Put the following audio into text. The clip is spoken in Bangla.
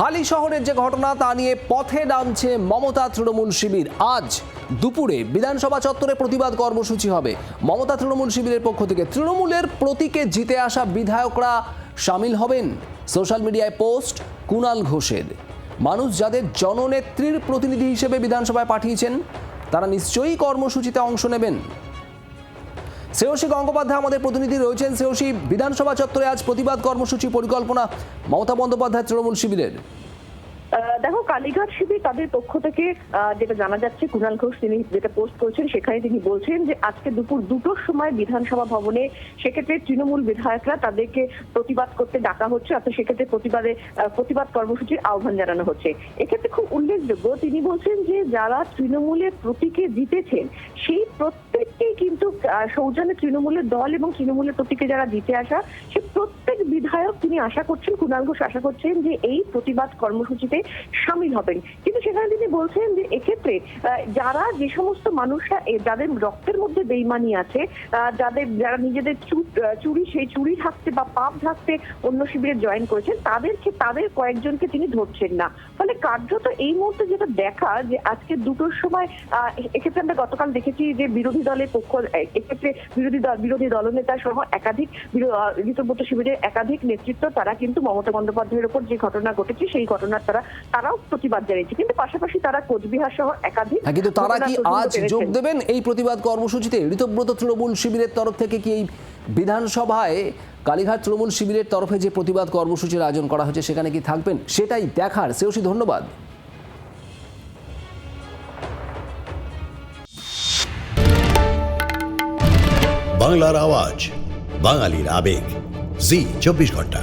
হালি শহরের যে ঘটনা তা নিয়ে পথে নামছে মমতা তৃণমূল শিবির। আজ দুপুরে বিধানসভা চত্বরে প্রতিবাদ কর্মসূচি হবে মমতা তৃণমূল শিবিরের পক্ষ থেকে। তৃণমূলের প্রতীকে জিতে আসা বিধায়করা সামিল হবেন। সোশ্যাল মিডিয়ায় পোস্ট কুণাল ঘোষের। মানুষ যাদের জননেত্রীর প্রতিনিধি হিসেবে বিধানসভায় পাঠিয়েছেন তারা নিশ্চয়ই কর্মসূচিতে অংশ নেবেন। শ্রেয়সী গঙ্গোপাধ্যায় আমাদের প্রতিনিধি রয়েছেন। শ্রেয়সী, বিধানসভা চত্বরে আজ প্রতিবাদ কর্মসূচি পরিকল্পনা মমতা বন্দ্যোপাধ্যায় তৃণমূল শিবিরের। দেখো, কালীঘাট শিবির তাদের পক্ষ থেকে যেটা জানা যাচ্ছে, কুণাল ঘোষ তিনি যেটা পোস্ট করেছেন সেখানে তিনি বলছেন যে আজকে দুপুর 2টোর সময় বিধানসভা ভবনে সেক্ষেত্রে তৃণমূল বিধায়করা তাদেরকে প্রতিবাদ করতে ডাকা হচ্ছে, অর্থাৎ সেক্ষেত্রে প্রতিবাদ কর্মসূচির আহ্বান জানানো হচ্ছে। এক্ষেত্রে খুব উল্লেখযোগ্য, তিনি বলছেন যে যারা তৃণমূলের প্রতীকে জিতেছেন সেই প্রত্যেককেই কিন্তু সৌজন্যে তৃণমূলের দল এবং তৃণমূলের প্রতীকে যারা জিতে আসা সে প্রত্যেক বিধায়ক তিনি আশা করছেন, কুণাল ঘোষ আশা করছেন যে এই প্রতিবাদ কর্মসূচিতে সামিল হবেন। কিন্তু সেখানে তিনি বলছেন যে এক্ষেত্রে যে সমস্ত মানুষরা যাদের রক্তের মধ্যে বেইমানি আছে, যারা নিজেদের চুরি সেই চুরি থাকতে বা পাপ থাকতে অন্য শিবিরে জয়েন করেছেন, তাদের কয়েকজনকে তিনি ধরছেন না। ফলে কার্যত এই মুহূর্তে যেটা দেখা যে আজকে 2টোর সময় এক্ষেত্রে আমরা গতকাল দেখেছি যে বিরোধী দলের পক্ষ, এক্ষেত্রে বিরোধী দলনেতা সহ একাধিক ঋতব্রত শিবিরের একাধিক নেতৃত্ব তারা কিন্তু মমতা বন্দ্যোপাধ্যায়ের উপর যে ঘটনা ঘটেছে সেই ঘটনার তারাও প্রতিবাদ জানিয়েছে। কিন্তু পাশাপাশি তারা কোচবিহার সহ একাধিক, কিন্তু তারা কি আজ যোগ দেবেন এই প্রতিবাদ কর্মসূচিতে? ঋতব্রত তৃণমূল শিবিরের তরফ থেকে কি এই বিধানসভায় কালীঘাট তৃণমূল শিবিরের তরফে যে প্রতিবাদ কর্মসূচির আয়োজন করা হয়েছে সেখানে কি থাকবেন, সেটাই দেখার। শ্রেয়সী, ধন্যবাদ। বাংলার আওয়াজ, বাঙালির আবেগ, জি 24 ঘন্টা।